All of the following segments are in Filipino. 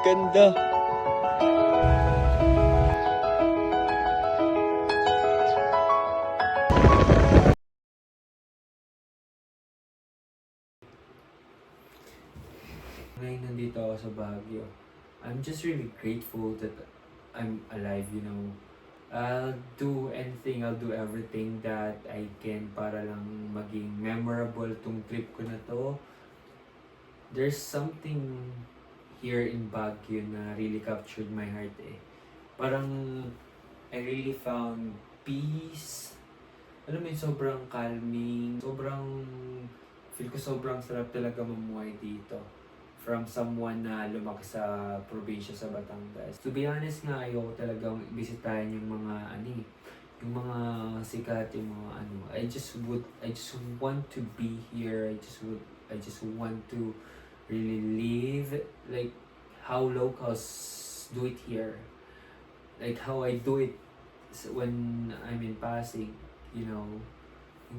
ganda. Ngayon nandito ako sa Baguio. I'm just really grateful that I'm alive, you know. I'll do anything, I'll do everything that I can para lang maging memorable tong trip ko na to. There's something here in Baguio na really captured my heart eh. Parang I really found peace. Alam mo yun, sobrang calming, feel ko sobrang sarap talaga mamuhay dito. From someone na lumaki sa probinsya sa Batangas. To be honest nga, ayoko talagang bisitahin yung mga yung mga sikat, yung mga I just want to be here. I just want to really live like how locals do it here. Like how I do it when I'm in Pasig, you know.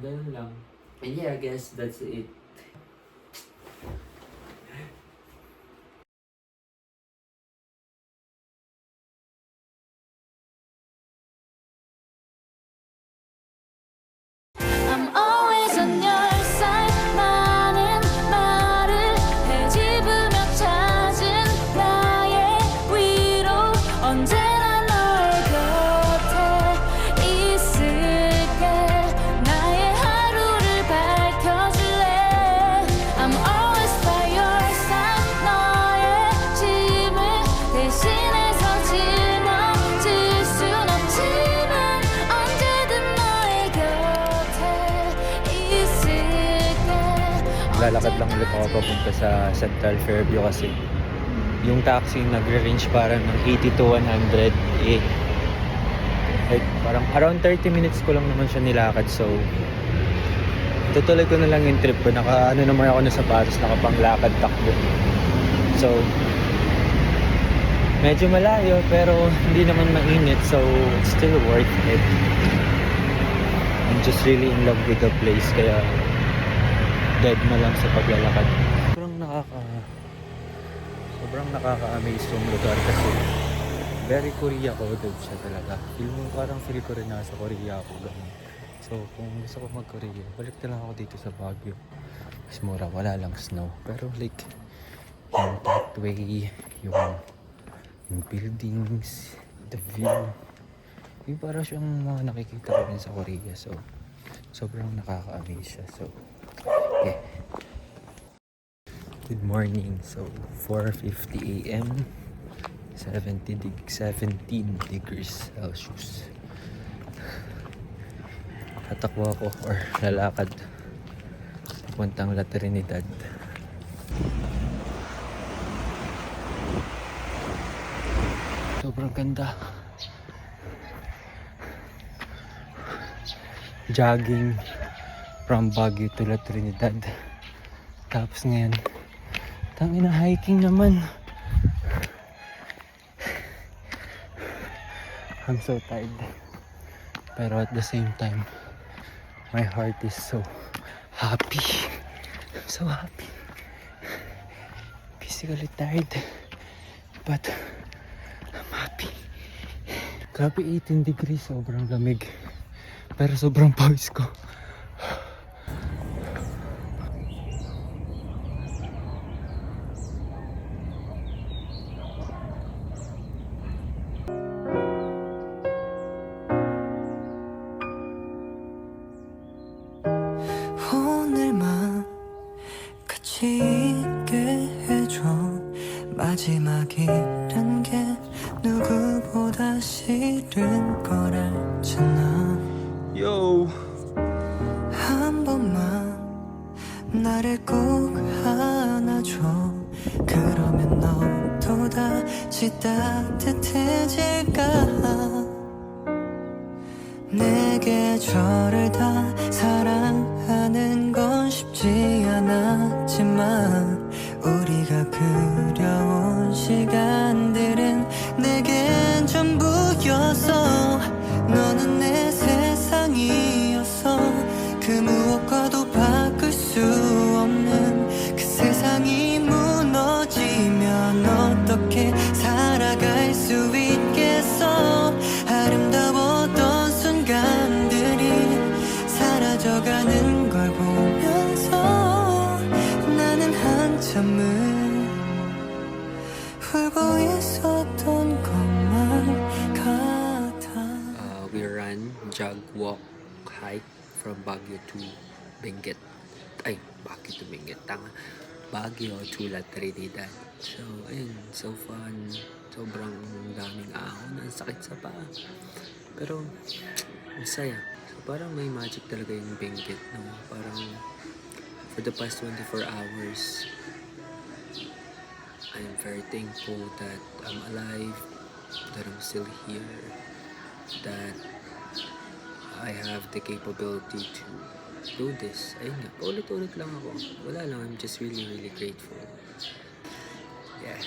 Ganun lang. And yeah, I guess that's it. I'm always on your side. 많은 말을 헤집으며 찾은 나의 위로 언제나 너의 곁에 있을게. 나의 하루를 밝혀줄래. I'm always by your side. 너의 짐을 대신해서 짊어질 순 없지만 언제든 너의 곁에 있을게. Lalakad lang ulit ako papunta sa Central Fairview kasi yung taxi nagre-range para ng 80 to 100 eh. Like, parang around 30 minutes ko lang naman siya nilakad, so tutuloy ko na lang yung trip ko. Naka naman ako na sapatos, nakapanglakad takbo. So medyo malayo pero hindi naman mainit, so it's still worth it. I'm just really in love with the place, kaya dead na lang sa paglalakad. Sobrang nakaka-amaze yung lugar kasi very Korea coded siya talaga. Feel ko rin nasa Korea ako ganun. So kung gusto ko mag-Korea, balik na lang ako dito sa Baguio. Mas mura, wala lang snow. Pero like yung pathway, yung buildings, the view, yung parang siyang mga nakikita ko rin sa Korea. So sobrang nakaka-amaze siya. So yeah. Good morning. So 4:50 AM, 17 degrees Celsius. Tatakbo ako or lalakad papuntang La Trinidad. Sobrang ganda. Jogging from Baguio to La Trinidad. Tapos ngayon, tangina hiking naman. I'm so tired. Pero at the same time, my heart is so happy. I'm so happy. Physically tired, but I'm happy. Grabe 18 degrees, sobrang lamig. Pero sobrang pawis ko. 오늘만 같이 있게 해줘. 마지막이란 게 누구보다 싫은 걸 알잖아. Yo! 한 번만 나를 꼭 안아줘. 그러면 너도 다시 따뜻해질까. 내 계절을 다 사랑하는 건 쉽지 않았지만 우리가 그려온 시간들은 내겐 전부였어. 너는 내 세상이었어. 그 무엇과도 바꿀 수 없는 그 세상이 무너지면 어떻게 jog, walk, hike from Baguio to Benguet. Ay, Baguio to Benguet. Tanga. Baguio to La Trinidad. So, ayun. So fun. Sobrang daming ahon. Ang sakit sa paa. Pero, masaya. So, parang may magic talaga yung Benguet, no? Parang, for the past 24 hours, I'm very thankful that I'm alive, that I'm still here, that I have the capability to do this. Ayun nga, paulit-ulit lang ako. Wala lang, I'm just really, really grateful. Yeah.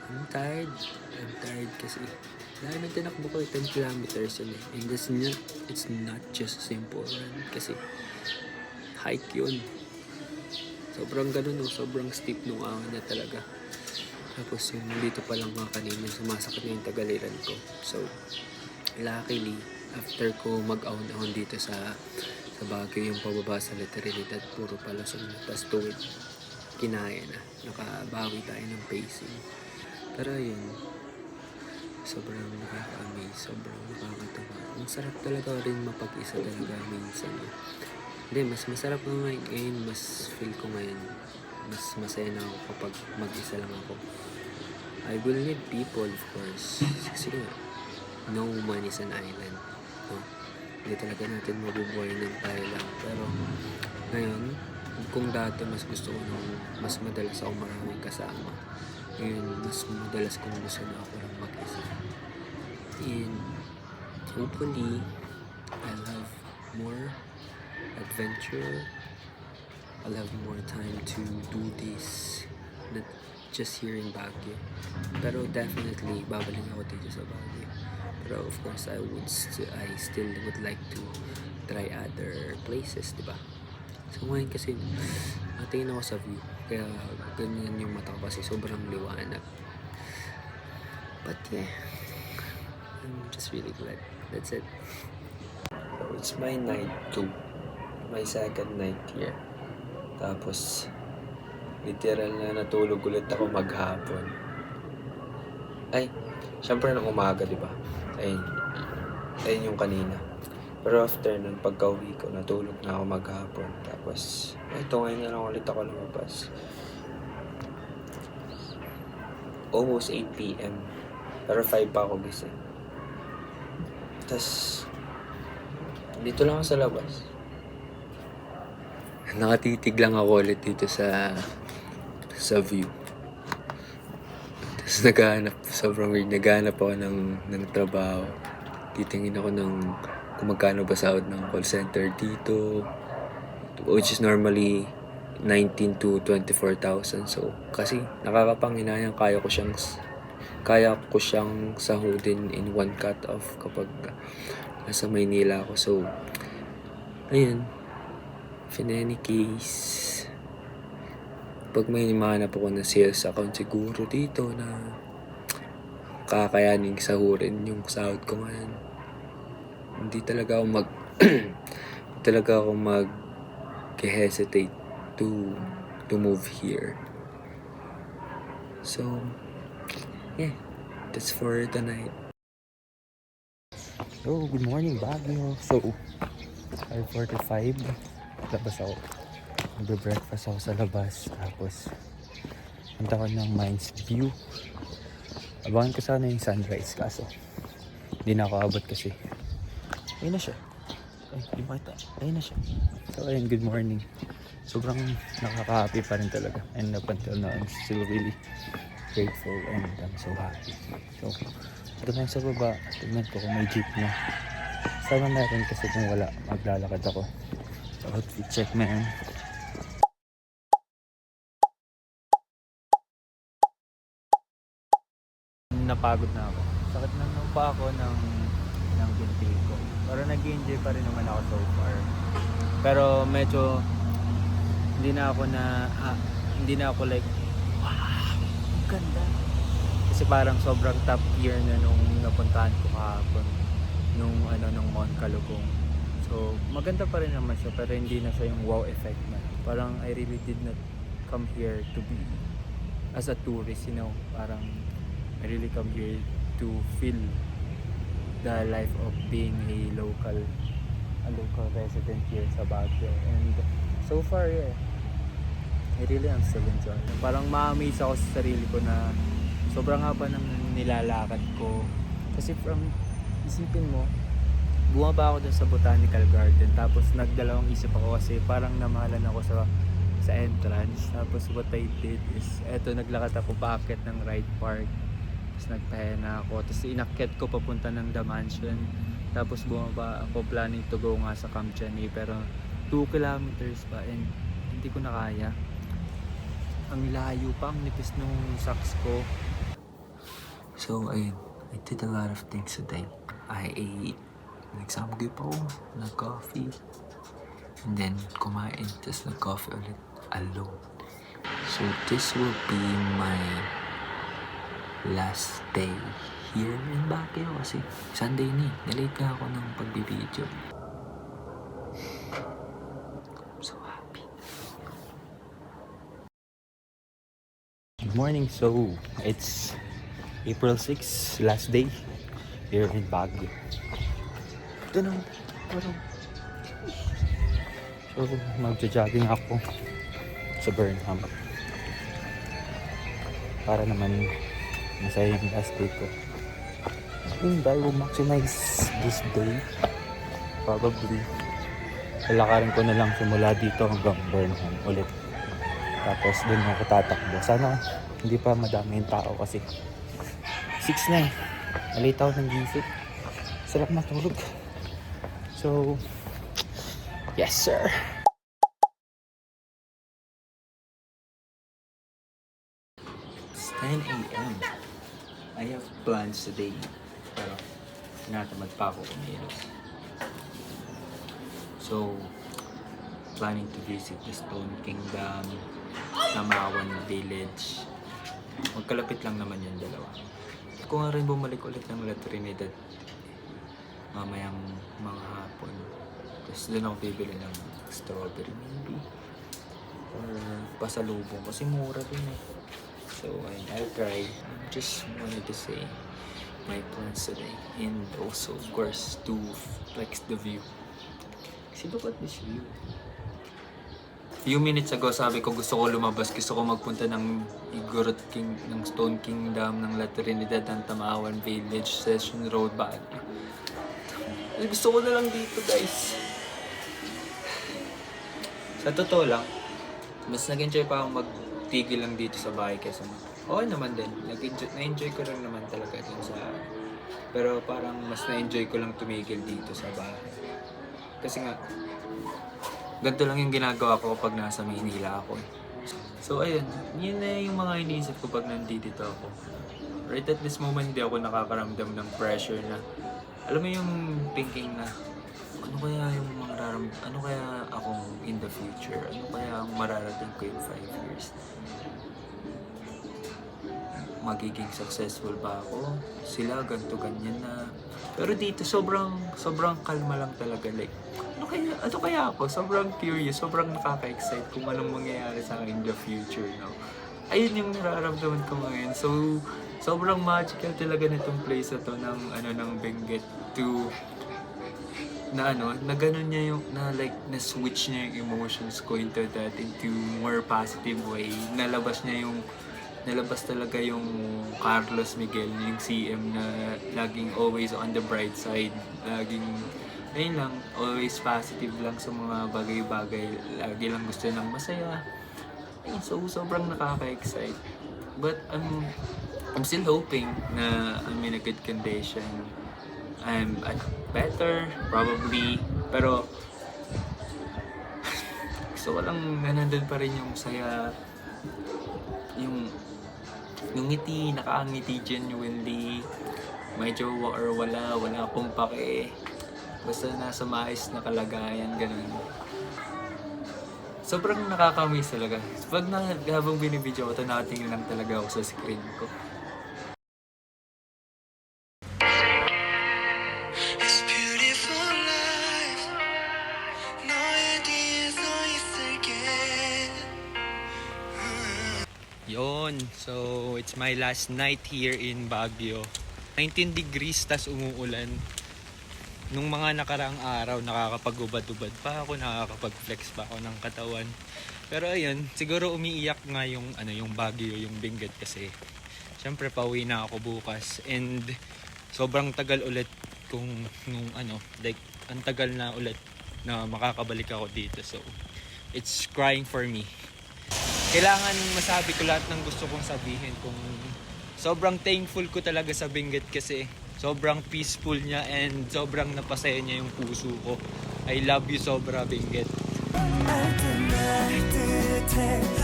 I'm tired kasi dahil nang tinakbo ko 10 kilometers yun eh. And it's not just a simple run kasi hike yun. Sobrang ganun, sobrang steep nung ahon niya talaga. Tapos yung dito pa lang mga kanina, sumasakit na yung tagaliran ko. So, luckily, after ko mag-ahon-ahon dito sa Baguio, yung pababa sa La Trinidad, puro palusong na. Tapos tuwid, kinaya na. Nakabawi tayo ng pacing. Pero yun, sobrang nakaka-amaze, sobrang nakakatawa. Ang sarap talaga rin mapag-isa talaga minsan. Hindi, mas masarap ko ngayon, mas feel ko ngayon, mas masaya na ako kapag mag-isa lang ako. I will need people, of course. Kasi no man is an island. No? Hindi talaga natin mabubuhay ng tayo lang. Pero ngayon, kung dati mas gusto ko nung mas madalas ako maraming kasama. Ngayon, mas madalas kong gusto na ako lang mag-isa. And hopefully, I'll have more adventure. I'll have more time to do this. Not just here in Baguio. Pero definitely, babalik ako dito sa Baguio. Pero of course, I still would like to try other places, di ba? So ngayon kasi, natingin ako sa view. Kaya ganyan yung mata ko kasi sobrang liwanag. But yeah, I'm just really glad. That's it. So it's my night 2. My second night here. Tapos, literal na natulog ulit ako maghapon. Ay, syempre nung umaga, di ba? Ayun yung kanina. Pero after nun, pagka-uwi ko, natulog na ako maghapon. Tapos, ito ngayon na lang ulit ako lumabas. Almost 8 p.m. Pero 5 pa ako gising. Tapos, dito lang ako sa labas. Nakatitig lang ako ulit dito sa view. Tapos sobrang weird, naghahanap ako ng trabaho. Titingin ako ng kung magkano ba sahod ng call center dito, which is normally 19 to 24,000. So, kasi nakakapanginayang kaya ko siyang sahudin in one cut off kapag nasa Maynila ako. So, ayun. In any case, pag may mahanap ako na sales account siguro dito na kakayanin sahurin yung sahod ko ngayon, hindi talaga ako mag-hesitate to move here. So, yeah, that's for tonight. So, good morning Baguio. So, 5:45 labas ako. Magbe-breakfast ako sa labas. Tapos, punta ko ng Mines View. Abangan ko sana yung sunrise kaso hindi na ako abot kasi ayun na siya. Ay, di makita. Ayun na siya. So, ayun, good morning. Sobrang nakaka-happy pa rin talaga. And up until now, I'm still really grateful and I'm so happy. So, ito na sa baba. Tignan ko kung may jeep na. Sama natin kasi kung wala, maglalakad ako. So, outfit check na yan. Napagod na ako. Sakit na nung pa ako ng binti ko. Pero nag-enjoy pa rin naman ako so far. Pero medyo hindi na ako like wow, ganda. Kasi parang sobrang top tier na nung napuntahan ko kahapon nung Mount Calugong. So maganda pa rin naman siya pero hindi na siya yung wow effect na. Parang I really did not come here to be as a tourist, you know. Parang I really come here to feel the life of being a local resident here sa Baguio. And so far, yeah, I really am still enjoying. Parang ma-amaze ako sa sarili ko na sobrang haba ng nilalakad ko. Kasi isipin mo, bumaba ako dun sa Botanical Garden, tapos nagdalawang isip ako kasi parang namahalan ako sa entrance. Tapos what I did is, eto, naglakad ako paakyat ng Ride Park. Tapos nagpahinga ako. Tapos inakyat ko papunta ng The Mansion. Tapos bumaba ako, planning to go nga sa Camp Chaney, pero 2 kilometers pa and hindi ko na kaya. Ang layo pa, ang nipis nung socks ko. So, ayun. I did a lot of things today. I ate. Nagsamgyup ako. Nag-coffee. And then, kumain. Tapos nag-coffee ulit. Alone. So, this will be my last day here in Baguio. Kasi Sunday ni. Nalate na ako ng pagbibideo. I'm so happy. Good morning. So, it's April 6, last day here in Baguio. Ito na, parang... So, magja-jogging ako sa Burnham. Para naman masaya yung last day ko. And I will maximize this day. Probably, lalakarin ko na lang simula dito hanggang Burnham ulit. Tapos dun ako tatakbo. Sana hindi pa madami yung tao kasi 6 na eh. Nalita ako ng gisip. Sarap matulog. So, yes sir. It's 10 a.m. I have plans today. Pero, tinatamad pa ako kumilos. So, planning to visit the Stone Kingdom, Namawan Village. Magkalapit lang naman yung dalawa. Kung nga rin bumalik ulit ng La Trinidad mamayang mga hapon. Tapos doon ako bibili ng strawberry maybe. Or pasalubong kasi mura din eh. So I'll try. Just wanted to say my plans today. And also of course to flex the view. Kasi look at this view. Few minutes ago, sabi ko gusto ko lumabas, gusto ko magpunta ng Igorot King, ng Stone Kingdom, ng La Trinidad, ng Tamawan Village, Session Road, Baguio. Gusto ko na lang dito, guys. Sa totoo lang, mas nag-enjoy pa akong magtigil lang dito sa bahay kaysa okay naman din. Na-enjoy ko rin naman talaga dun sa... Pero parang mas na-enjoy ko lang tumigil dito sa bahay. Kasi nga, ganito lang yung ginagawa ko kapag nasa Maynila ako. So ayun, yun na yung mga iniisip ko pag nandito ako. Right at this moment, di ako nakakaramdam ng pressure na, alam mo yung thinking na, ano kaya yung ano kaya akong in the future? Ano kaya ang mararating ko in 5 years? Magiging successful ba ako? Sila, ganito, ganyan na. Pero dito, sobrang kalma lang talaga. Like, ano kaya ako? Sobrang curious, sobrang nakaka-excite kung anong mangyayari sa akin in the future, no? Ayun yung nararamdaman ko ngayon. So, sobrang magical talaga nitong place na to ng Benguet to na ganun niya yung, na-switch niya yung emotions ko into more positive way. Nalabas talaga yung Carlos Miguel, yung CM na laging always on the bright side. Laging, ayun lang, always positive lang sa mga bagay-bagay. Lagi lang gusto ng masaya. Ayun, so sobrang nakaka-excite. But I'm still hoping na I'm in a good condition. I'm better, probably. Pero gusto ko lang na nandun pa rin yung saya, yung ngiti, nakaangiti genuinely. Medyo wala akong pake. Basta nasa maayos na kalagayan, ganun. Sobrang nakakamiss talaga. Pag habang binibidyo ko, nakatingin lang talaga ako sa screen ko. Yon, so it's my last night here in Baguio. 19 degrees tas umuulan. Nung mga nakaraang araw, nakakapag-ubad-ubad pa ako, nakakapag-flex pa ako ng katawan. Pero ayun, siguro umiiyak nga yung Baguio, yung Benguet kasi syempre pauwi na ako bukas and sobrang tagal ulit ang tagal na ulit na makakabalik ako dito. So, it's crying for me. Kailangan masabi ko lahat ng gusto kong sabihin kung sobrang thankful ko talaga sa Benguet kasi sobrang peaceful niya and sobrang napasaya niya yung puso ko. I love you sobra, Benguet.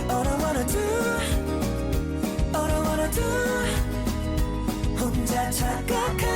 All I wanna do 혼자 착각한